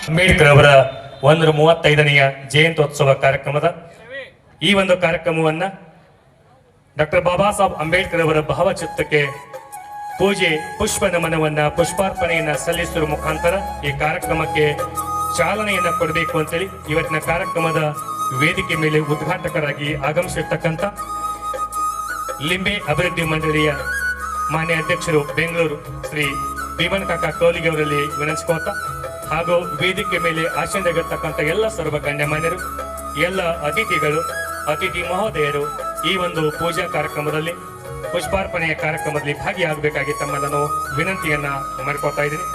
ಅಂಬೇಡ್ಕರ್ ಅವರ 135ನೆಯ ಜಯಂತ್ಯೋತ್ಸವ ಕಾರ್ಯಕ್ರಮದ ಈ ಒಂದು ಕಾರ್ಯಕ್ರಮವನ್ನ ಡಾಕ್ಟರ್ ಬಾಬಾ ಸಾಹೇಬ್ ಅಂಬೇಡ್ಕರ್ ಅವರ ಭಾವಚಿತ್ರಕ್ಕೆ ಪೂಜೆ ಪುಷ್ಪ ನಮನವನ್ನ ಪುಷ್ಪಾರ್ಪಣೆಯನ್ನ ಸಲ್ಲಿಸುವ ಮುಖಾಂತರ ಈ ಕಾರ್ಯಕ್ರಮಕ್ಕೆ ಚಾಲನೆಯನ್ನ ಕೊಡಬೇಕು ಅಂತೇಳಿ ಇವತ್ತಿನ ಕಾರ್ಯಕ್ರಮದ ವೇದಿಕೆ ಮೇಲೆ ಉದ್ಘಾಟಕರಾಗಿ ಆಗಮಿಸಿರ್ತಕ್ಕಂಥ ಲಿಂಬೆ ಅಭಿವೃದ್ಧಿ ಮಂಡಳಿಯ ಮಾನ್ಯ ಅಧ್ಯಕ್ಷರು ಬೆಂಗಳೂರು ಶ್ರೀ ಭೀಮನ್ ಕಾಕಾ ಕೋಲಿಗೆ ಅವರಲ್ಲಿ ವಿನಂತಿಸ್ಕೋತಾ ಹಾಗೂ ವೇದಿಕೆ ಮೇಲೆ ಆಸೀನರಾಗಿರ್ತಕ್ಕಂಥ ಎಲ್ಲ ಸರ್ವ ಗಣ್ಯಮಾನ್ಯರು, ಎಲ್ಲ ಅತಿಥಿಗಳು, ಅತಿಥಿ ಮಹೋದಯರು ಈ ಒಂದು ಪೂಜಾ ಕಾರ್ಯಕ್ರಮದಲ್ಲಿ ಪುಷ್ಪಾರ್ಪಣೆಯ ಕಾರ್ಯಕ್ರಮದಲ್ಲಿ ಭಾಗಿಯಾಗಬೇಕಾಗಿ ತಮ್ಮನ್ನು ವಿನಂತಿಯನ್ನ ಮಾಡ್ಕೋತಾ ಇದ್ದೀನಿ.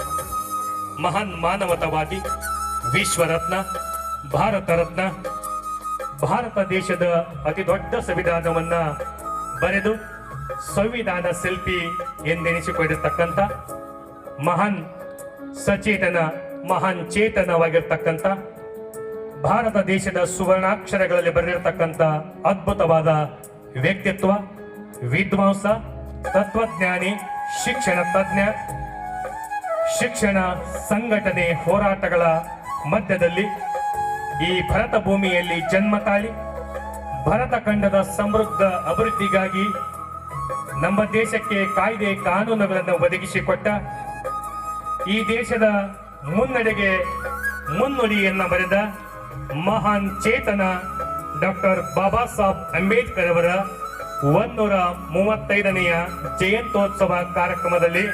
ಮಹಾನ್ ಮಾನವತಾವಾದಿ, ವಿಶ್ವರತ್ನ, ಭಾರತ ರತ್ನ, ಭಾರತ ದೇಶದ ಅತಿ ದೊಡ್ಡ ಸಂವಿಧಾನವನ್ನ ಬರೆದು ಸಂವಿಧಾನ ಶಿಲ್ಪಿ ಎಂದೆನಿಸಿಕೊಂಡಿರ್ತಕ್ಕಂಥ ಮಹಾನ್ ಸಚೇತನ, ಮಹಾನ್ ಚೇತನವಾಗಿರ್ತಕ್ಕಂಥ ಭಾರತ ದೇಶದ ಸುವರ್ಣಾಕ್ಷರಗಳಲ್ಲಿ ಬರೆದಿರ್ತಕ್ಕಂಥ ಅದ್ಭುತವಾದ ವ್ಯಕ್ತಿತ್ವ, ವಿದ್ವಾಂಸ, ತತ್ವಜ್ಞಾನಿ, ಶಿಕ್ಷಣ ತಜ್ಞ, ಶಿಕ್ಷಣ ಸಂಘಟನೆ ಹೋರಾಟಗಳ ಮಧ್ಯದಲ್ಲಿ ಈ ಭರತ ಭೂಮಿಯಲ್ಲಿ ಜನ್ಮ ತಾಳಿ ಭರತ ಖಂಡದ ಸಮೃದ್ಧ ಅಭಿವೃದ್ಧಿಗಾಗಿ ನಮ್ಮ ದೇಶಕ್ಕೆ ಕಾಯ್ದೆ ಕಾನೂನುಗಳನ್ನು ಒದಗಿಸಿಕೊಟ್ಟ, ಈ ದೇಶದ ಮುನ್ನಡೆಗೆ ಮುನ್ನುಡಿಯನ್ನ ಬರೆದ ಮಹಾನ್ ಚೇತನ ಡಾಕ್ಟರ್ ಬಾಬಾ ಸಾಹೇಬ್ ಅಂಬೇಡ್ಕರ್ ಅವರ 135ನೆಯ ಜಯಂತ್ಯೋತ್ಸವ ಕಾರ್ಯಕ್ರಮದಲ್ಲಿ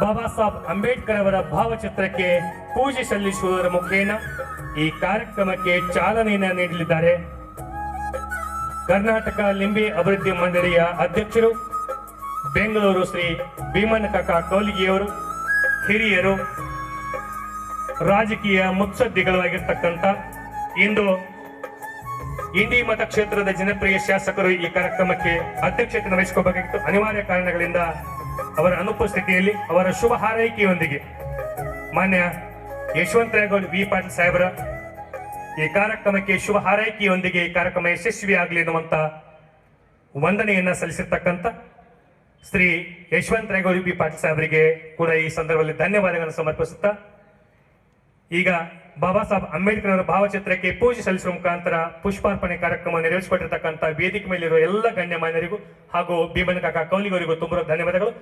ಬಾಬಾ ಸಾಹೇಬ್ ಅಂಬೇಡ್ಕರ್ ಅವರ ಭಾವಚಿತ್ರಕ್ಕೆ ಪೂಜೆ ಸಲ್ಲಿಸುವುದರ ಮುಖೇನ ಈ ಕಾರ್ಯಕ್ರಮಕ್ಕೆ ಚಾಲನೆಯನ್ನು ನೀಡಲಿದ್ದಾರೆ. ಕರ್ನಾಟಕ ಲಿಂಬೆ ಅಭಿವೃದ್ಧಿ ಮಂಡಳಿಯ ಅಧ್ಯಕ್ಷರು ಬೆಂಗಳೂರು ಶ್ರೀ ಭೀಮನ್ ಕಾಕಾ ಕೋಲಿಗಿಯವರು, ಹಿರಿಯರು, ರಾಜಕೀಯ ಮುತ್ಸದ್ದಿಗಳಾಗಿರ್ತಕ್ಕಂಥ ಇಂದು ಇಂಡಿ ಮತಕ್ಷೇತ್ರದ ಜನಪ್ರಿಯ ಶಾಸಕರು ಈ ಕಾರ್ಯಕ್ರಮಕ್ಕೆ ಅಧ್ಯಕ್ಷತೆ ವಹಿಸಿಕೊಳ್ಳಬೇಕಾಗಿತ್ತು. ಅನಿವಾರ್ಯ ಕಾರಣಗಳಿಂದ ಅವರ ಅನುಪಸ್ಥಿತಿಯಲ್ಲಿ ಅವರ ಶುಭ ಹಾರೈಕೆಯೊಂದಿಗೆ ಮಾನ್ಯ ಯಶವಂತರಾಯಗೌಡ ವಿ ಪಾಟೀಲ್ ಸಾಹೇಬರ ಈ ಕಾರ್ಯಕ್ರಮಕ್ಕೆ ಶುಭ ಹಾರೈಕೆಯೊಂದಿಗೆ ಈ ಕಾರ್ಯಕ್ರಮ ಯಶಸ್ವಿಯಾಗಲಿ ಎನ್ನುವಂತ ವಂದನೆಯನ್ನ ಸಲ್ಲಿಸಿರ್ತಕ್ಕಂಥ ಶ್ರೀ ಯಶವಂತರಾಯಗೌಡ ವಿ ಪಾಟೀಲ್ ಸಾಹೇಬರಿಗೆ ಕೂಡ ಈ ಸಂದರ್ಭದಲ್ಲಿ ಧನ್ಯವಾದಗಳನ್ನು ಸಮರ್ಪಿಸುತ್ತಾ ಈಗ ಬಾಬಾ ಸಾಹೇಬ್ ಅಂಬೇಡ್ಕರ್ ಅವರ ಭಾವಚಿತ್ರಕ್ಕೆ ಪೂಜೆ ಸಲ್ಲಿಸುವ ಮುಖಾಂತರ ಪುಷ್ಪಾರ್ಪಣೆ ಕಾರ್ಯಕ್ರಮ ನೆರವೇರಿಸಿಕೊಟ್ಟಿರ್ತಕ್ಕಂಥ ವೇದಿಕೆ ಮೇಲಿರುವ ಎಲ್ಲ ಗಣ್ಯಮಾನ್ಯರಿಗೂ ಹಾಗೂ ಭೀಮನ್ ಕಾಕಾ ಕೌಲಿಗವರಿಗೂ ತುಂಬ ಧನ್ಯವಾದಗಳು.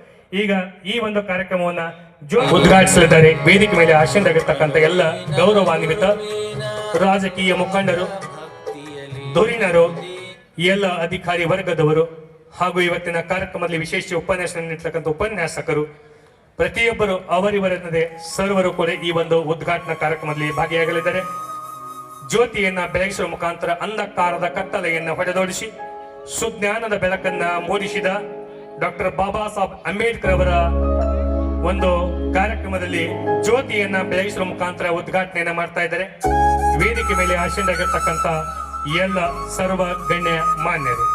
ಈಗ ಈ ಒಂದು ಕಾರ್ಯಕ್ರಮವನ್ನ ಉದ್ಘಾಟಿಸಲಿದ್ದಾರೆ ವೇದಿಕೆ ಮೇಲೆ ಆಸೀನರಾಗಿರ್ತಕ್ಕಂಥ ಎಲ್ಲ ಗೌರವಾನ್ವಿತ ರಾಜಕೀಯ ಮುಖಂಡರು, ಧುರೀಣರು, ಎಲ್ಲ ಅಧಿಕಾರಿ ವರ್ಗದವರು ಹಾಗೂ ಇವತ್ತಿನ ಕಾರ್ಯಕ್ರಮದಲ್ಲಿ ವಿಶೇಷ ಉಪನ್ಯಾಸ ನೀಡತಕ್ಕಂಥ ಉಪನ್ಯಾಸಕರು ಪ್ರತಿಯೊಬ್ಬರು ಅವರಿವರನ್ನದೇ ಸರ್ವರು ಕೂಡ ಈ ಒಂದು ಉದ್ಘಾಟನಾ ಕಾರ್ಯಕ್ರಮದಲ್ಲಿ ಭಾಗಿಯಾಗಲಿದ್ದಾರೆ. ಜ್ಯೋತಿಯನ್ನ ಬೆಳಗಿಸುವ ಮುಖಾಂತರ ಅಂಧಕಾರದ ಕತ್ತಲೆಯನ್ನ ಹೊಡೆದೋಡಿಸಿ ಸುಜ್ಞಾನದ ಬೆಳಕನ್ನ ಮೂಡಿಸಿದ ಡಾಕ್ಟರ್ ಬಾಬಾ ಸಾಹೇಬ್ ಅಂಬೇಡ್ಕರ್ ಅವರ ಒಂದು ಕಾರ್ಯಕ್ರಮದಲ್ಲಿ ಜ್ಯೋತಿಯನ್ನ ಬೆಳಗಿಸುವ ಮುಖಾಂತರ ಉದ್ಘಾಟನೆಯನ್ನ ಮಾಡ್ತಾ ಇದ್ದಾರೆ. ವೇದಿಕೆ ಮೇಲೆ ಆಸೀನರಾಗಿರ್ತಕ್ಕಂಥ ಎಲ್ಲ ಸರ್ವ ಗಣ್ಯ ಮಾನ್ಯರು.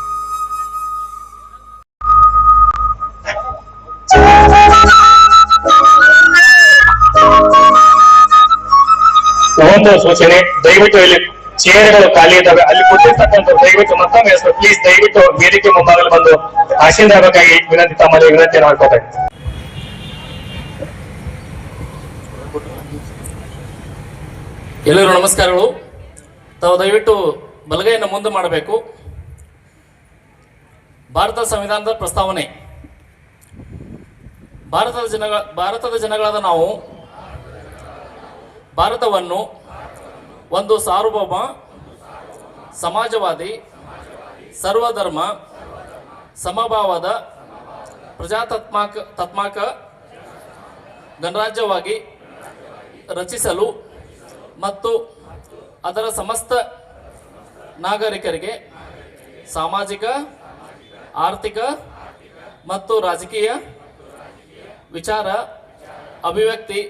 ಒಂದು ಸೂಚನೆ, ದಯವಿಟ್ಟು ಇಲ್ಲಿ ಚೇರ್ಗಳು ಖಾಲಿ ಇದ್ದಾವೆ, ಅಲ್ಲಿ ಕೂತಿರ್ತಕ್ಕಂಥ ದಯವಿಟ್ಟು ಮತ್ತೊಮ್ಮೆ ಹೆಸರು ಪ್ಲೀಸ್ ದಯವಿಟ್ಟು ವೇದಿಕೆ ಮುಂಭಾಗದಲ್ಲಿ ಬಂದು ಆಸೀನರಾಗಬೇಕಾಗಿ ವಿನಂತಿ, ತಮ್ಮಲ್ಲಿ ವಿನಂತಿಯನ್ನು ಮಾಡ್ಕೋತಾರೆ. ಎಲ್ಲರೂ ನಮಸ್ಕಾರಗಳು. ತಾವು ದಯವಿಟ್ಟು ಬಲಗೈಯನ್ನು ಮುಂದೆ ಮಾಡಬೇಕು. ಭಾರತ ಸಂವಿಧಾನದ ಪ್ರಸ್ತಾವನೆ. ಭಾರತದ ಜನಗಳಾದ ನಾವು ಭಾರತವನ್ನು ಒಂದು ಸಾರ್ವಭೌಮ ಸಮಾಜವಾದಿ ಸರ್ವಧರ್ಮ ಸಮಭಾವದ ಪ್ರಜಾತಾತ್ಮಕ ಗಣರಾಜ್ಯವಾಗಿ ರಚಿಸಲು ಮತ್ತು ಅದರ ಸಮಸ್ತ ನಾಗರಿಕರಿಗೆ ಸಾಮಾಜಿಕ ಆರ್ಥಿಕ ಮತ್ತು ರಾಜಕೀಯ ವಿಚಾರ ಅಭಿವ್ಯಕ್ತಿ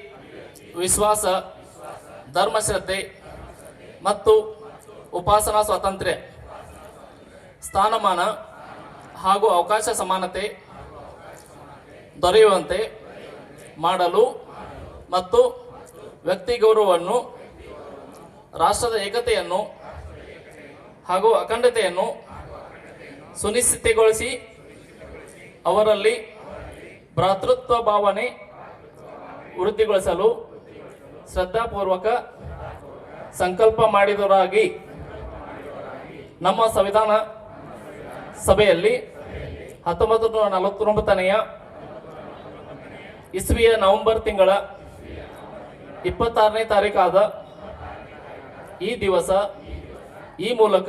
ವಿಶ್ವಾಸ ಧರ್ಮಶ್ರದ್ಧೆ ಮತ್ತು ಉಪಾಸನಾ ಸ್ವಾತಂತ್ರ್ಯ ಸ್ಥಾನಮಾನ ಹಾಗೂ ಅವಕಾಶ ಸಮಾನತೆ ದೊರೆಯುವಂತೆ ಮಾಡಲು ಮತ್ತು ವ್ಯಕ್ತಿ ಗೌರವವನ್ನು ರಾಷ್ಟ್ರದ ಏಕತೆಯನ್ನು ಹಾಗೂ ಅಖಂಡತೆಯನ್ನು ಸುನಿಶ್ಚಿತಗೊಳಿಸಿ ಅವರಲ್ಲಿ ಭ್ರಾತೃತ್ವ ಭಾವನೆ ವೃದ್ಧಿಗೊಳಿಸಲು ಶ್ರದ್ಧಾಪೂರ್ವಕ ಸಂಕಲ್ಪ ಮಾಡಿದವರಾಗಿ ನಮ್ಮ ಸಂವಿಧಾನ ಸಭೆಯಲ್ಲಿ 1949ನೇ ಇಸ್ವಿಯ ನವೆಂಬರ್ ತಿಂಗಳ 26ನೇ ತಾರೀಕಾದ ಈ ದಿವಸ ಈ ಮೂಲಕ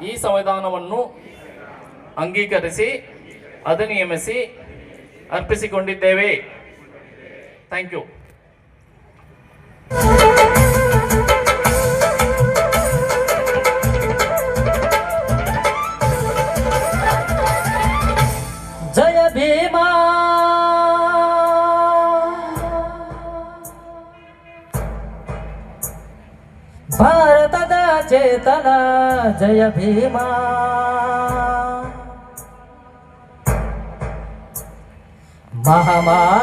ಈ ಸಂವಿಧಾನವನ್ನು ಅಂಗೀಕರಿಸಿ ಅಧಿನಿಯಮಿಸಿ ಅರ್ಪಿಸಿಕೊಂಡಿದ್ದೇವೆ. Thank you. ಜಯ ಭೀಮಾ ಭಾರತದ ಚೇತನ ಜಯ ಭೀಮಾ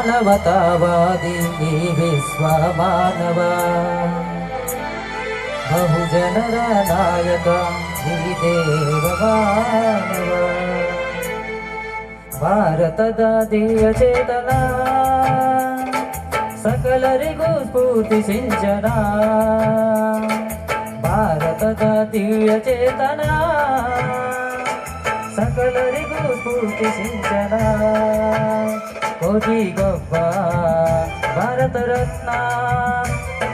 ಮಹಾಮಾನವತಾವಾದಿ ಈ ವಿಶ್ವ ಮಾನವ ಬಹುಜನರ ನಾಯಕ ಈ ದೇವ ಮಾನವ ಭಾರತದ ದಿವ್ಯ ಚೇತನ ಸಕಲರಿಗೂ ಸ್ಫೂರ್ತಿ ಸಿಂಚನ ಭಾರತದ ದಿವ್ಯ ಚೇತನ ಸಕಲರಿಗೂ ಸ್ಫೂರ್ತಿ ಸಿಂಚನ ಕೋಟಿಗೊಬ್ಬ ಭಾರತ ರತ್ನ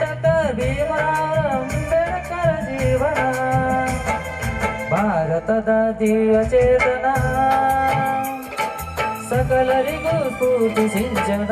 ಡಾಕ್ಟರ್ ಭೀಮರಾವ್ ಅಂಬೇಡ್ಕರ್ ಜೀವನ ಭಾರತದ ದಿವ್ಯ ಚೇತನ ಸಕಲರಿಗೂ ಸ್ಫೂರ್ತಿ ಸಿಂಚನ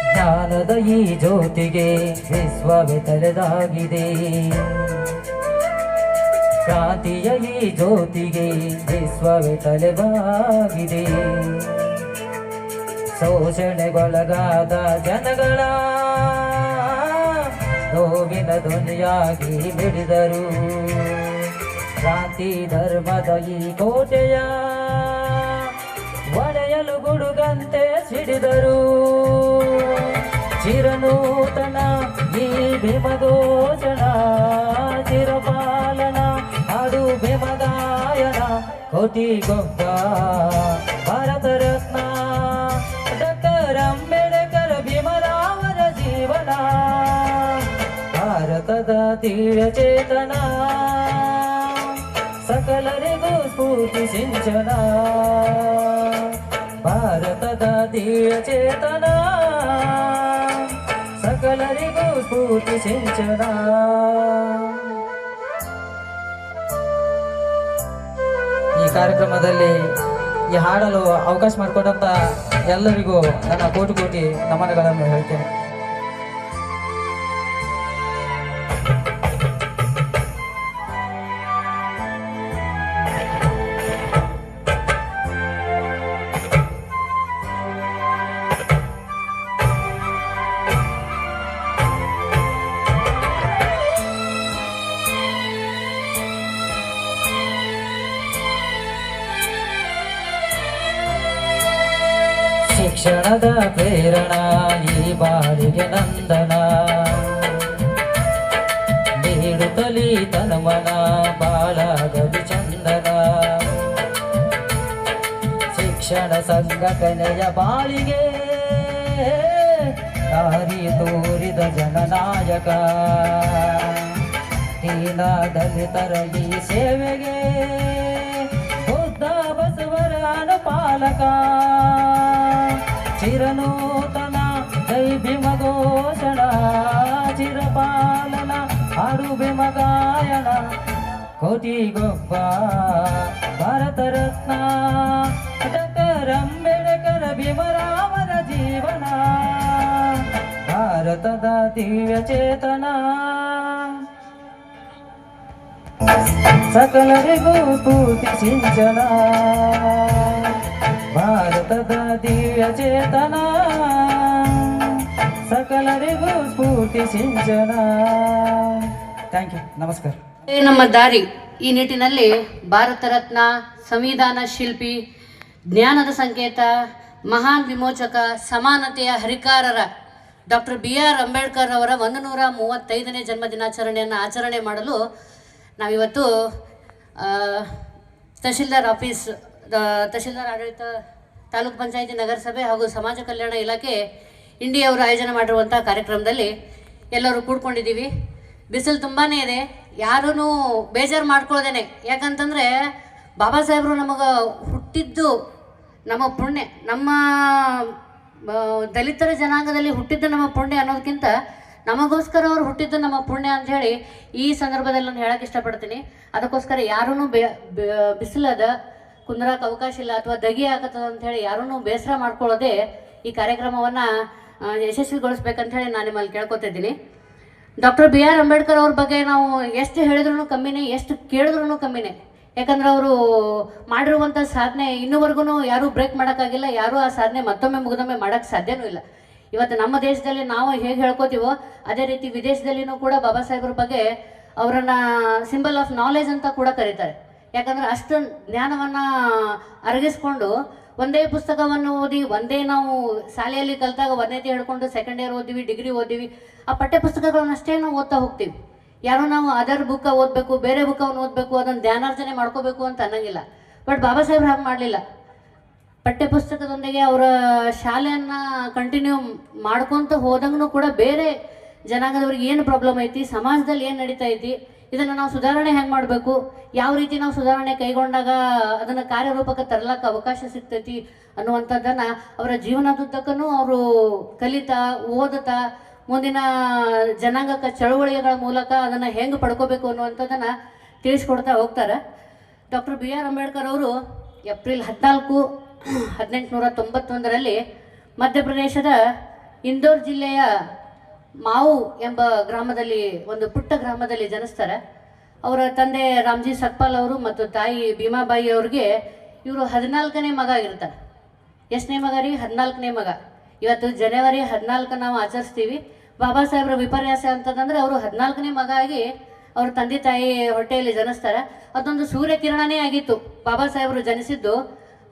ಜ್ಞಾನದ ಈ ಜ್ಯೋತಿಗೆ ವಿಶ್ವವೇ ತಲೆದಾಗಿದೆ ಕ್ರಾಂತಿಯ ಈ ಜ್ಯೋತಿಗೆ ವಿಶ್ವವೇ ತಲೆಬಾಗಿದೆ ಶೋಷಣೆಗೊಳಗಾದ ಜನಗಳ ನೋವಿನ ಧ್ವನಿಯಾಗಿ ಮಿಡಿದರು ಕ್ರಾಂತಿ ಧರ್ಮದ ಈ ಕೋಟೆಯ ಒಡೆಯಲು ಗುಡುಗಂತೆ ಸಿಡಿದರು ಚಿರನೂತನ ಈ ಭೀಮಘೋಷಣ ಚಿರಪಾಲನ ಹಾಡು ಭೀಮಗಾಯನ ಕೋಟಿಗೊಬ್ಬ ಭಾರತ ರತ್ನ ಡಾಕ್ಟರ್ ಅಂಬೇಡ್ಕರ್ ಭೀಮರಾವರ ಜೀವನ ಭಾರತದ ದಿವ್ಯ ಚೇತನ ಸಕಲರಿಗೂ ಸ್ಫೂರ್ತಿ ಸಿಂಚನ ಭಾರತದ ದಿವ್ಯ ಚೇತನ ಸಕಲರಿಗೂ ಸ್ಫೂರ್ತಿ ಸಿಂಚನ ಈ ಕಾರ್ಯಕ್ರಮದಲ್ಲಿ ಈ ಹಾಡಲು ಅವಕಾಶ ಮಾಡಿಕೊಟ್ಟಂತ ಎಲ್ಲರಿಗೂ ನನ್ನ ಕೋಟಿ ಕೋಟಿ ನಮನಗಳನ್ನು ಹೇಳ್ತೇನೆ. ಶಿಕ್ಷಣದ ಪ್ರೇರಣ ಈ ಬಾಳಿಗೆ ನಂದನ ನೀಡುತ್ತಲಿ ತನುಮನ ಬಾಳಗಲಿ ಚಂದನ ಶಿಕ್ಷಣ ಸಂಘಟನೆಯ ಬಾಳಿಗೆ ದಾರಿ ತೋರಿದ ಜನನಾಯಕ ದೀನ ದಲಿತರ ಈ ಸೇವೆಗೆ ಬುದ್ಧ ಬಸವರ ಅನುಪಾಲಕ ಚಿರನೂತನ ಜೈ ಭೀಮ ಘೋಷಣ ಚಿರಪಾಲನ ಹಾಡು ಭೀಮ ಗಾಯನ ಕೋಟಿಗೊಬ್ಬ ಭಾರತ ರತ್ನ ಡಾಕ್ಟರ್ ಅಂಬೇಡ್ಕರ್ ಭೀಮರಾಮನ ಜೀವನ ಭಾರತದ ದಿವ್ಯ ಚೇತನ ಸಕಲರಿಗೂ ಸ್ಫೂರ್ತಿ ಸಿಂಚನ ಭಾರತದ ದಿವ್ಯ ಚೇತನ ಸಕಲರಿಗೂ ಸ್ಫೂರ್ತಿ ಸಿಂಚನ. ಥ್ಯಾಂಕ್ ಯು, ನಮಸ್ಕಾರ. ನಮ್ಮ ದಾರಿ ಈ ನಿಟ್ಟಿನಲ್ಲಿ ಭಾರತ ರತ್ನ, ಸಂವಿಧಾನ ಶಿಲ್ಪಿ, ಜ್ಞಾನದ ಸಂಕೇತ, ಮಹಾನ್ ವಿಮೋಚಕ, ಸಮಾನತೆಯ ಹರಿಕಾರರ ಡಾಕ್ಟರ್ BR ಅಂಬೇಡ್ಕರ್ ಅವರ 135ನೇ ಜನ್ಮದಿನಾಚರಣೆಯನ್ನು ಆಚರಣೆ ಮಾಡಲು ನಾವಿವತ್ತು ತಹಶೀಲ್ದಾರ್ ಆಫೀಸ್, ತಹಶೀಲ್ದಾರ್ ಆಡಳಿತ, ತಾಲೂಕು ಪಂಚಾಯಿತಿ, ನಗರಸಭೆ ಹಾಗೂ ಸಮಾಜ ಕಲ್ಯಾಣ ಇಲಾಖೆ ಇಂಡಿಯವರು ಆಯೋಜನೆ ಮಾಡಿರುವಂಥ ಕಾರ್ಯಕ್ರಮದಲ್ಲಿ ಎಲ್ಲರೂ ಕೂಡ್ಕೊಂಡಿದ್ದೀವಿ. ಬಿಸಿಲು ತುಂಬಾ ಇದೆ, ಯಾರೂ ಬೇಜಾರು ಮಾಡ್ಕೊಳ್ಳೋದೇನೆ. ಯಾಕಂತಂದರೆ ಬಾಬಾ ಸಾಹೇಬರು ನಮಗೆ ಹುಟ್ಟಿದ್ದು ನಮ್ಮ ಪುಣ್ಯ, ನಮ್ಮ ದಲಿತರ ಜನಾಂಗದಲ್ಲಿ ಹುಟ್ಟಿದ್ದು ನಮ್ಮ ಪುಣ್ಯ ಅನ್ನೋದಕ್ಕಿಂತ ನಮಗೋಸ್ಕರ ಅವ್ರು ಹುಟ್ಟಿದ್ದು ನಮ್ಮ ಪುಣ್ಯ ಅಂಥೇಳಿ ಈ ಸಂದರ್ಭದಲ್ಲಿ ನಾನು ಹೇಳಕ್ಕೆ ಇಷ್ಟಪಡ್ತೀನಿ. ಅದಕ್ಕೋಸ್ಕರ ಯಾರೂ ಬಿಸಿಲದ ಕುಂದ್ರಕ್ಕೆ ಅವಕಾಶ ಇಲ್ಲ ಅಥವಾ ದಗಿ ಆಗತ್ತದ ಅಂಥೇಳಿ ಯಾರೂ ಬೇಸರ ಮಾಡ್ಕೊಳ್ಳೋದೇ ಈ ಕಾರ್ಯಕ್ರಮವನ್ನು ಯಶಸ್ವಿಗೊಳಿಸ್ಬೇಕಂಥೇಳಿ ನಾನು ನಿಮ್ಮಲ್ಲಿ ಕೇಳ್ಕೊತಿದ್ದೀನಿ. ಡಾಕ್ಟರ್ BR ಅಂಬೇಡ್ಕರ್ ಅವ್ರ ಬಗ್ಗೆ ನಾವು ಎಷ್ಟು ಹೇಳಿದ್ರೂ ಕಮ್ಮಿನೇ, ಎಷ್ಟು ಕೇಳಿದ್ರೂ ಕಮ್ಮಿನೇ. ಯಾಕಂದ್ರೆ ಅವರು ಮಾಡಿರುವಂಥ ಸಾಧನೆ ಇನ್ನೂವರೆಗೂ ಯಾರೂ ಬ್ರೇಕ್ ಮಾಡೋಕ್ಕಾಗಿಲ್ಲ, ಯಾರೂ ಆ ಸಾಧನೆ ಮತ್ತೊಮ್ಮೆ ಮುಗಿದೊಮ್ಮೆ ಮಾಡೋಕ್ಕೆ ಸಾಧ್ಯವೂ ಇಲ್ಲ. ಇವತ್ತು ನಮ್ಮ ದೇಶದಲ್ಲಿ ನಾವು ಹೇಗೆ ಹೇಳ್ಕೊತೀವೋ ಅದೇ ರೀತಿ ವಿದೇಶದಲ್ಲಿನೂ ಕೂಡ ಬಾಬಾ ಸಾಹೇಬ್ರ ಬಗ್ಗೆ ಅವರನ್ನು ಸಿಂಬಲ್ ಆಫ್ ನಾಲೆಜ್ ಅಂತ ಕೂಡ ಕರೀತಾರೆ. ಯಾಕಂದರೆ ಅಷ್ಟು ಜ್ಞಾನವನ್ನು ಅರಗಿಸ್ಕೊಂಡು ಒಂದೇ ಪುಸ್ತಕವನ್ನು ಓದಿ, ಒಂದೇ ನಾವು ಶಾಲೆಯಲ್ಲಿ ಕಲಿತಾಗ 1ನೇದು ಹೇಳ್ಕೊಂಡು 2nd ಇಯರ್ ಓದಿವಿ, ಡಿಗ್ರಿ ಓದಿವಿ, ಆ ಪಠ್ಯ ಪುಸ್ತಕಗಳನ್ನಷ್ಟೇ ನಾವು ಓದ್ತಾ ಹೋಗ್ತೀವಿ. ಯಾರೋ ನಾವು ಅದರ್ ಬುಕ್ಕ ಓದಬೇಕು, ಬೇರೆ ಬುಕ್ಕವನ್ನು ಓದಬೇಕು, ಅದನ್ನು ಧ್ಯಾನಾರ್ಜನೆ ಮಾಡ್ಕೋಬೇಕು ಅಂತ ಅನ್ನಂಗಿಲ್ಲ. ಬಟ್ ಬಾಬಾ ಸಾಹೇಬ್ರು ಹಾಗೆ ಮಾಡಲಿಲ್ಲ. ಪಠ್ಯ ಪುಸ್ತಕದೊಂದಿಗೆ ಅವರ ಶಾಲೆಯನ್ನು ಕಂಟಿನ್ಯೂ ಮಾಡ್ಕೊತ ಹೋದಂಗೂ ಕೂಡ ಬೇರೆ ಜನಾಂಗದವ್ರಿಗೆ ಏನು ಪ್ರಾಬ್ಲಮ್ ಐತಿ, ಸಮಾಜದಲ್ಲಿ ಏನು ನಡೀತಾ ಐತಿ, ಇದನ್ನು ನಾವು ಸುಧಾರಣೆ ಹೆಂಗೆ ಮಾಡಬೇಕು, ಯಾವ ರೀತಿ ನಾವು ಸುಧಾರಣೆ ಕೈಗೊಂಡಾಗ ಅದನ್ನು ಕಾರ್ಯರೂಪಕ್ಕೆ ತರಲಿಕ್ಕೆ ಅವಕಾಶ ಸಿಗ್ತೈತಿ ಅನ್ನುವಂಥದ್ದನ್ನು ಅವರ ಜೀವನದುದ್ದಕ್ಕೂ ಅವರು ಕಲಿತಾ ಓದುತ್ತಾ ಮುಂದಿನ ಜನಾಂಗಕ್ಕೆ ಚಳುವಳಿಗಳ ಮೂಲಕ ಅದನ್ನು ಹೆಂಗೆ ಪಡ್ಕೋಬೇಕು ಅನ್ನುವಂಥದ್ದನ್ನು ತಿಳಿಸ್ಕೊಡ್ತಾ ಹೋಗ್ತಾರೆ. ಡಾಕ್ಟರ್ BR ಅಂಬೇಡ್ಕರ್ ಅವರು ಏಪ್ರಿಲ್ 14, 1891ರಲ್ಲಿ ಮಧ್ಯಪ್ರದೇಶದ ಇಂದೋರ್ ಜಿಲ್ಲೆಯ ಮಾವು ಎಂಬ ಗ್ರಾಮದಲ್ಲಿ, ಒಂದು ಪುಟ್ಟ ಗ್ರಾಮದಲ್ಲಿ ಜನಿಸ್ತಾರೆ. ಅವರ ತಂದೆ ರಾಮ್ಜಿ ಸಕ್ಪಾಲ್ ಅವರು ಮತ್ತು ತಾಯಿ ಭೀಮಾಬಾಯಿ ಅವ್ರಿಗೆ ಇವರು 14ನೇ ಮಗ ಆಗಿರ್ತಾರೆ. ಎಷ್ಟನೇ ಮಗ ರೀ? 14ನೇ ಮಗ. ಇವತ್ತು ಜನವರಿ 14 ನಾವು ಆಚರಿಸ್ತೀವಿ. ಬಾಬಾ ಸಾಹೇಬ್ರ ವಿಪರ್ಯಾಸ ಅಂತಂದರೆ ಅವರು 14ನೇ ಮಗ ಆಗಿ ಅವ್ರ ತಂದೆ ತಾಯಿ ಹೊಟ್ಟೆಯಲ್ಲಿ ಜನಿಸ್ತಾರೆ. ಅದೊಂದು ಸೂರ್ಯಕಿರಣನೇ ಆಗಿತ್ತು ಬಾಬಾ ಸಾಹೇಬರು ಜನಿಸಿದ್ದು.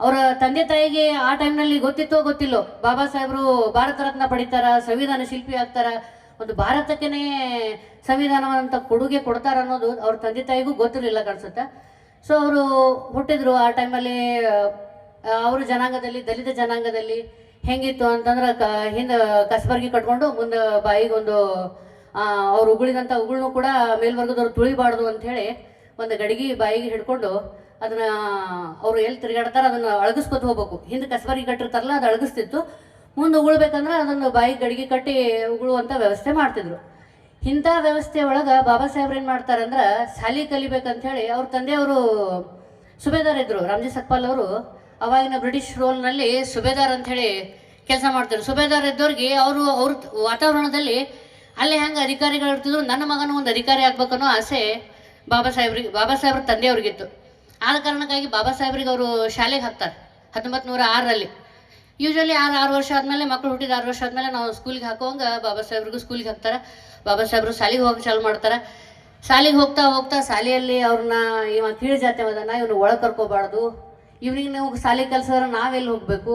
ಅವರ ತಂದೆ ತಾಯಿಗೆ ಆ ಟೈಮ್ನಲ್ಲಿ ಗೊತ್ತಿತ್ತೋ ಗೊತ್ತಿಲ್ಲೋ ಬಾಬಾ ಸಾಹೇಬರು ಭಾರತ ರತ್ನ ಪಡಿತಾರ, ಸಂವಿಧಾನ ಶಿಲ್ಪಿ ಆಗ್ತಾರ, ಒಂದು ಭಾರತಕ್ಕೇ ಸಂವಿಧಾನವಂತ ಕೊಡುಗೆ ಕೊಡ್ತಾರ ಅನ್ನೋದು ಅವ್ರ ತಂದೆ ತಾಯಿಗೂ ಗೊತ್ತಿರಲಿಲ್ಲ ಕಾಣಿಸುತ್ತೆ. ಸೊ ಅವರು ಹುಟ್ಟಿದ್ರು ಆ ಟೈಮಲ್ಲಿ. ಅವ್ರ ಜನಾಂಗದಲ್ಲಿ, ದಲಿತ ಜನಾಂಗದಲ್ಲಿ ಹೆಂಗಿತ್ತು ಅಂತಂದ್ರೆ ಹಿಂದೆ ಕಸಬರ್ಗಿ ಕಟ್ಕೊಂಡು ಮುಂದೆ ಬಾಯಿಗೊಂದು ಅವ್ರು ಉಗುಳಿದಂಥ ಉಗುಳನ್ನು ಕೂಡ ಮೇಲ್ವರ್ಗದವ್ರು ತುಳಿಬಾರ್ದು ಅಂಥೇಳಿ ಒಂದು ಗಡಿಗೆ ಬಾಯಿಗೆ ಹಿಡ್ಕೊಂಡು ಅದನ್ನು ಅವರು ಎಲ್ಲಿ ತಿರುಗಾಡ್ತಾರೆ ಅದನ್ನು ಅಳಗಿಸ್ಕೊತ ಹೋಗ್ಬೇಕು. ಹಿಂದೆ ಕಸಬರ್ಗಿ ಕಟ್ಟಿರ್ತಾರಲ್ಲ ಅದು ಅಳಗಿಸ್ತಿತ್ತು, ಮುಂದೆ ಉಗುಳ್ಬೇಕಂದ್ರೆ ಅದನ್ನು ಬಾಯಿಗೆ ಗಡಿಗೆ ಕಟ್ಟಿ ಉಗುಳುವಂಥ ವ್ಯವಸ್ಥೆ ಮಾಡ್ತಿದ್ರು. ಇಂಥ ವ್ಯವಸ್ಥೆ ಒಳಗೆ ಬಾಬಾ ಸಾಹೇಬ್ರು ಏನು ಮಾಡ್ತಾರೆ ಅಂದ್ರೆ ಶಾಲೆ ಕಲಿಬೇಕಂಥೇಳಿ ಅವ್ರ ತಂದೆಯವರು ಸುಬೇದಾರ್ ಇದ್ದರು. ರಾಮ್ಜಿ ಸಕ್ಪಾಲ್ ಅವರು ಅವಾಗಿನ ಬ್ರಿಟಿಷ್ ರೋಲ್ನಲ್ಲಿ ಸುಬೇದಾರ್ ಅಂಥೇಳಿ ಕೆಲಸ ಮಾಡ್ತಿದ್ರು. ಸುಬೇದಾರ್ ಇದ್ದವ್ರಿಗೆ ಅವ್ರ ವಾತಾವರಣದಲ್ಲಿ ಅಲ್ಲಿ ಹೆಂಗೆ ಅಧಿಕಾರಿಗಳು ಇರ್ತಿದ್ರು, ನನ್ನ ಮಗನೂ ಒಂದು ಅಧಿಕಾರಿ ಆಗ್ಬೇಕನ್ನೋ ಆಸೆ ಬಾಬಾ ಸಾಹೇಬ್ರ ತಂದೆಯವ್ರಿಗಿತ್ತು. ಆದ ಕಾರಣಕ್ಕಾಗಿ ಬಾಬಾ ಸಾಹೇಬ್ರಿಗೆ ಅವರು ಶಾಲೆಗೆ ಹಾಕ್ತಾರೆ 1906ರಲ್ಲಿ. ಯೂಶ್ವಲಿ 6 ವರ್ಷ ಆದಮೇಲೆ, ಮಕ್ಕಳು ಹುಟ್ಟಿದ 6 ವರ್ಷ ಆದಮೇಲೆ ನಾವು ಸ್ಕೂಲಿಗೆ ಹಾಕುವಂಗೆ ಬಾಬಾ ಸಾಹೇಬ್ರಿಗೂ ಸ್ಕೂಲಿಗೆ ಹಾಕ್ತಾರೆ. ಬಾಬಾ ಸಾಹೇಬ್ರು ಶಾಲೆಗೆ ಹೋಗಿ ಚಾಲು ಮಾಡ್ತಾರೆ. ಶಾಲೆಗೆ ಹೋಗ್ತಾ ಹೋಗ್ತಾ ಶಾಲೆಯಲ್ಲಿ ಅವ್ರನ್ನ ಇವ ಕೀಳು ಜಾತಿ ಅದನ್ನ ಇವನು ಒಳಗೆ ಕರ್ಕೋಬಾರ್ದು, ಇವ್ರಿಗೆ ನೀವು ಶಾಲೆ ಕಲ್ಸಿದ್ರೆ ನಾವೆಲ್ಲಿ ಹೋಗಬೇಕು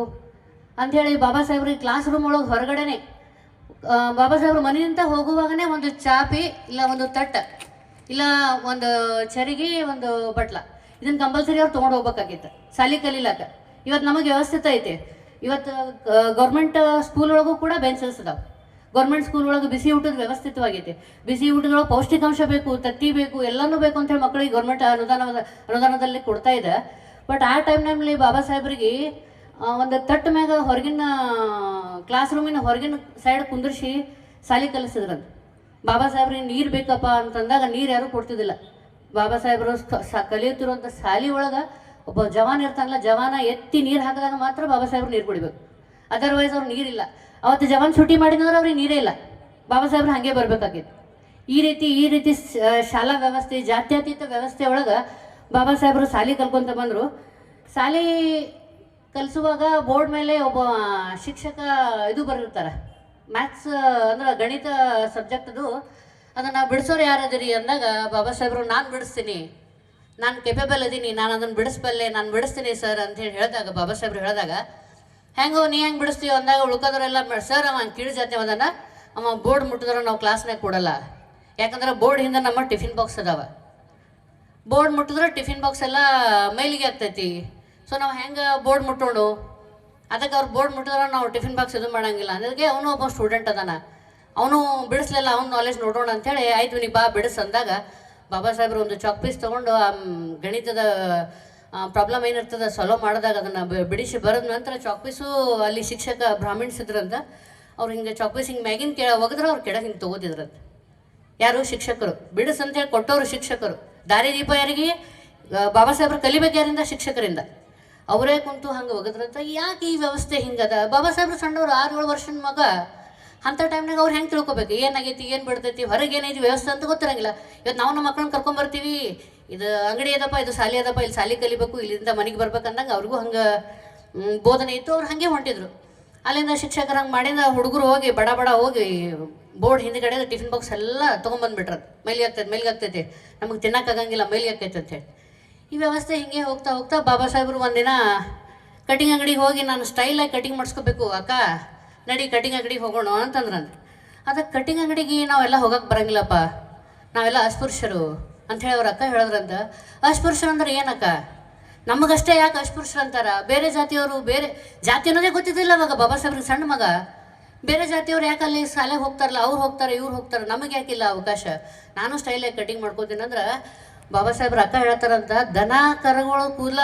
ಅಂಥೇಳಿ ಬಾಬಾ ಸಾಹೇಬ್ರಿಗೆ ಕ್ಲಾಸ್ ರೂಮ್ ಒಳಗೆ ಹೊರಗಡೆನೆ ಬಾಬಾ ಸಾಹೇಬ್ರ ಮನೆಯಿಂದ ಹೋಗುವಾಗನೇ ಒಂದು ಚಾಪಿ ಇಲ್ಲ ಒಂದು ತಟ್ಟ ಇಲ್ಲ ಒಂದು ಚರಿಗೆ ಒಂದು ಬಟ್ಲ ಇದನ್ನು ಕಂಪಲ್ಸರಿ ಅವ್ರು ತೊಗೊಂಡು ಹೋಗ್ಬೇಕಾಗಿತ್ತು ಸಾಲಿ ಕಲೀಲಾಕ. ಇವತ್ತು ನಮಗೆ ವ್ಯವಸ್ಥಿತ ಐತಿ. ಇವತ್ತು ಗೌರ್ಮೆಂಟ್ ಸ್ಕೂಲ್ ಒಳಗೂ ಕೂಡ ಬೆಂಚಸ್ ಅದಾವೆ. ಗೌರ್ಮೆಂಟ್ ಸ್ಕೂಲ್ ಒಳಗೆ ಬಿಸಿ ಊಟದ ವ್ಯವಸ್ಥಿತವಾಗೈತಿ. ಬಿಸಿ ಊಟದೊಳಗೆ ಪೌಷ್ಟಿಕಾಂಶ ಬೇಕು, ತತ್ತಿ ಬೇಕು, ಎಲ್ಲನೂ ಬೇಕು ಅಂತೇಳಿ ಮಕ್ಕಳಿಗೆ ಗೌರ್ಮೆಂಟ್ ಅನುದಾನದಲ್ಲಿ ಕೊಡ್ತಾ ಇದೆ. ಬಟ್ ಆ ಟೈಮ್ನಲ್ಲಿ ಬಾಬಾ ಸಾಹೇಬ್ರಿಗೆ ಒಂದು ತಟ್ಟು ಮ್ಯಾಗ ಹೊರಗಿನ ಕ್ಲಾಸ್ ರೂಮಿನ ಹೊರಗಿನ ಸೈಡ್ ಕುಂದಿರ್ಸಿ ಸಾಲಿ ಕಲಿಸಿದ್ರಂತ. ಬಾಬಾ ಸಾಹೇಬ್ರಿಗೆ ನೀರು ಬೇಕಪ್ಪ ಅಂತಂದಾಗ ನೀರು ಯಾರೂ ಕೊಡ್ತಿದ್ದಿಲ್ಲ. ಬಾಬಾ ಸಾಹೇಬರು ಕಲಿಯುತ್ತಿರುವಂಥ ಶಾಲೆ ಒಳಗೆ ಒಬ್ಬ ಜವಾನ್ ಇರ್ತಾನಲ್ಲ, ಜವಾನ ಎತ್ತಿ ನೀರು ಹಾಕಿದಾಗ ಮಾತ್ರ ಬಾಬಾ ಸಾಹೇಬ್ರು ನೀರು ಕುಡಿಬೇಕು. ಅದರ್ವೈಸ್ ಅವ್ರು ನೀರಿಲ್ಲ. ಅವತ್ತು ಜವಾನ್ ಶೂಟಿ ಮಾಡಿದ್ರೆ ಅವ್ರಿಗೆ ನೀರೇ ಇಲ್ಲ. ಬಾಬಾ ಸಾಹೇಬ್ರು ಹಾಗೆ ಬರಬೇಕಾಗಿತ್ತು. ಈ ರೀತಿ ಶಾಲಾ ವ್ಯವಸ್ಥೆ, ಜಾತ್ಯತೀತ ವ್ಯವಸ್ಥೆ ಒಳಗೆ ಬಾಬಾ ಸಾಹೇಬರು ಶಾಲೆ ಕಲ್ಕೊಂತ ಬಂದರು. ಶಾಲೆ ಕಲಿಸುವಾಗ ಬೋರ್ಡ್ ಮೇಲೆ ಒಬ್ಬ ಶಿಕ್ಷಕ ಇದು ಬರೆದಿರ್ತಾರೆ, ಮ್ಯಾಥ್ಸ್ ಅಂದ್ರೆ ಗಣಿತ ಸಬ್ಜೆಕ್ಟ್ದು. ಅದನ್ನು ಬಿಡಿಸೋರು ಯಾರದಿರಿ ಅಂದಾಗ ಬಾಬಾ ಸಾಹೇಬರು ನಾನು ಬಿಡಿಸ್ತೀನಿ, ನಾನು ಕೆಪೇಬಲ್ ಅದೀನಿ, ನಾನು ಅದನ್ನು ಬಿಡಿಸ್ಬಲ್ಲೆ, ನಾನು ಬಿಡಿಸ್ತೀನಿ ಸರ್ ಅಂತೇಳಿ ಹೇಳಿದಾಗ ಬಾಬಾ ಸಾಹೇಬ್ರು ಹೇಳಿದಾಗ ಹೆಂಗೋ ನೀ ಹೆಂಗೆ ಬಿಡಿಸ್ತೀವಿ ಅಂದಾಗ ಉಳ್ಕೋದ್ರೆಲ್ಲ ಸರ್ ಅವ ಕೀಳು ಜಾತಿ ಅದನ್ನ ಅವ ಬೋರ್ಡ್ ಮುಟ್ಟಿದ್ರೆ ನಾವು ಕ್ಲಾಸ್ನಾಗ ಕೊಡಲ್ಲ. ಯಾಕಂದ್ರೆ ಬೋರ್ಡ್ ಹಿಂದೆ ನಮ್ಮ ಟಿಫಿನ್ ಬಾಕ್ಸ್ ಅದಾವ. ಬೋರ್ಡ್ ಮುಟ್ಟಿದ್ರೆ ಟಿಫಿನ್ ಬಾಕ್ಸ್ ಎಲ್ಲ ಮೈಲಿಗೆ ಆಗ್ತೈತಿ. ಸೊ ನಾವು ಹೆಂಗೆ ಬೋರ್ಡ್ ಮುಟ್ಟೋಣ, ಅದಕ್ಕೆ ಅವ್ರು ಬೋರ್ಡ್ ಮುಟ್ಟಿದ್ರೆ ನಾವು ಟಿಫಿನ್ ಬಾಕ್ಸ್ ಇದು ಮಾಡೋಂಗಿಲ್ಲ. ಅದಕ್ಕೆ ಅವನು ಒಬ್ಬ ಸ್ಟೂಡೆಂಟ್ ಅದಾನ, ಅವನು ಬಿಡಿಸ್ಲಿಲ್ಲ, ಅವ್ನ ನಾಲೆಜ್ ನೋಡೋಣ ಅಂಥೇಳಿ ಆಯ್ತು ನೀ ಬಾ ಬಿಡಿಸ್ ಅಂದಾಗ ಬಾಬಾ ಸಾಹೇಬ್ರು ಒಂದು ಚಾಕ್ ಪೀಸ್ ತೊಗೊಂಡು ಆ ಗಣಿತದ ಪ್ರಾಬ್ಲಮ್ ಏನಿರ್ತದೆ ಸಾಲ್ವ್ ಮಾಡಿದಾಗ ಅದನ್ನು ಬಿಡಿಸಿ ಬರೆದ ನಂತರ ಚಾಕ್ ಪೀಸು ಅಲ್ಲಿ ಶಿಕ್ಷಕ ಬ್ರಾಹ್ಮಿಣ್ಸ್ ಇದ್ರಂತ. ಅವ್ರು ಹಿಂಗೆ ಚಾಕ್ ಪೀಸ್ ಹಿಂಗೆ ಮ್ಯಾಗಿನ ಒಗೆದ್ರೆ ಅವ್ರು ಕೆಳಗೆ ಹಿಂಗೆ ತೊಗೋತಿದ್ರಂತ. ಯಾರು ಶಿಕ್ಷಕರು ಬಿಡಿಸ್ ಅಂತೇಳಿ ಕೊಟ್ಟವರು ಶಿಕ್ಷಕರು. ದಾರಿದೀಪ ಯಾರಿಗೆ? ಬಾಬಾ ಸಾಹೇಬ್ರು ಕಲಿಬೇಕು ಯಾರಿಂದ? ಶಿಕ್ಷಕರಿಂದ. ಅವರೇ ಕುಂತು ಹಂಗೆ ಒಗದ್ರಂತ. ಯಾಕೆ ಈ ವ್ಯವಸ್ಥೆ ಹಿಂಗದ? ಬಾಬಾ ಸಾಹೇಬ್ರು ಸಣ್ಣವ್ರು 6-7 ವರ್ಷದ ಮಗ. ಅಂಥ ಟೈಮ್ನಾಗ ಅವ್ರು ಹೆಂಗೆ ತಿಳ್ಕೊಬೇಕು ಏನಾಗೈತಿ, ಏನು ಬಿಡ್ತೈತಿ, ಹೊರಗೆ ಏನೈತಿ ವ್ಯವಸ್ಥೆ ಅಂತ ಗೊತ್ತಿರಂಗಿಲ್ಲ. ಇವತ್ತು ನಾವು ನಮ್ಮ ಮಕ್ಕಳನ್ನ ಕರ್ಕೊಂಬರ್ತೀವಿ, ಇದು ಅಂಗಡಿ ಅದಪ್ಪ, ಇದು ಶಾಲೆ ಅದಪ್ಪ, ಇಲ್ಲಿ ಶಾಲೆ ಕಲಿಬೇಕು, ಇಲ್ಲಿಂದ ಮನೆಗೆ ಬರ್ಬೇಕಂದಂಗೆ ಅವ್ರಿಗೂ ಹಂಗೆ ಬೋಧನೆ ಇತ್ತು. ಅವ್ರು ಹಾಗೆ ಹೊಂಟಿದ್ರು. ಅಲ್ಲಿಂದ ಶಿಕ್ಷಕರು ಹಂಗೆ ಮಾಡಿದ ಹುಡುಗರು ಹೋಗಿ ಬಡ ಹೋಗಿ ಬೋರ್ಡ್ ಹಿಂದ್ಗಡೆ ಟಿಫಿನ್ ಬಾಕ್ಸ್ ಎಲ್ಲ ತೊಗೊಂಬಂದ್ಬಿಟ್ರದು. ಮೈಲಿಗೆ ಆಗ್ತೈತಿ, ನಮಗೆ ತಿನ್ನಕ್ಕಾಗಂಗಿಲ್ಲ, ಮೈಲಿಗೆ ಆಗ್ತೈತೆ ಅಂತೇಳಿ. ಈ ವ್ಯವಸ್ಥೆ ಹಿಂಗೆ ಹೋಗ್ತಾ ಬಾಬಾ ಸಾಹೇಬ್ರು ಒಂದಿನ ಕಟಿಂಗ್ ಅಂಗಡಿಗೆ ಹೋಗಿ ನಾನು ಸ್ಟೈಲಾಗಿ ಕಟಿಂಗ್ ಮಾಡಿಸ್ಕೋಬೇಕು ಅಕ್ಕ, ನಡಿ ಕಟಿಂಗ್ ಅಂಗಡಿಗೆ ಹೋಗೋಣ ಅಂತಂದ್ರಂತ. ಅದಕ್ಕೆ ಕಟಿಂಗ್ ಅಂಗಡಿಗೆ ನಾವೆಲ್ಲ ಹೋಗಕ್ಕೆ ಬರಂಗಿಲ್ಲಪ್ಪ, ನಾವೆಲ್ಲ ಅಸ್ಪೃಶ್ಯರು ಅಂಥೇಳಿ ಅವ್ರ ಅಕ್ಕ ಹೇಳಿದ್ರಂತ. ಅಸ್ಪೃಶ್ಯರು ಅಂದ್ರೆ ಏನಕ್ಕ? ನಮಗಷ್ಟೇ ಯಾಕೆ ಅಸ್ಪೃಶ್ಯರು ಅಂತಾರ? ಬೇರೆ ಜಾತಿಯವರು, ಬೇರೆ ಜಾತಿ ಅನ್ನೋದೇ ಗೊತ್ತಿದ್ದಿಲ್ಲ ಅವಾಗ ಬಾಬಾ ಸಾಹೇಬ್ರಿಗೆ ಸಣ್ಣ ಮಗ. ಬೇರೆ ಜಾತಿಯವ್ರು ಯಾಕೆ ಅಲ್ಲಿ ಶಾಲೆಗೆ ಹೋಗ್ತಾರಲ್ಲ, ಅವ್ರು ಹೋಗ್ತಾರೆ ಇವ್ರು ಹೋಗ್ತಾರೆ, ನಮಗೆ ಯಾಕಿಲ್ಲ ಅವಕಾಶ? ನಾನು ಸ್ಟೈಲಾಗಿ ಕಟಿಂಗ್ ಮಾಡ್ಕೋತೀನಿ ಅಂದ್ರೆ ಬಾಬಾ ಸಾಹೇಬ್ರ ಅಕ್ಕ ಹೇಳ್ತಾರಂತ, ದನ ಕರುಗಳು ಕೂದಲ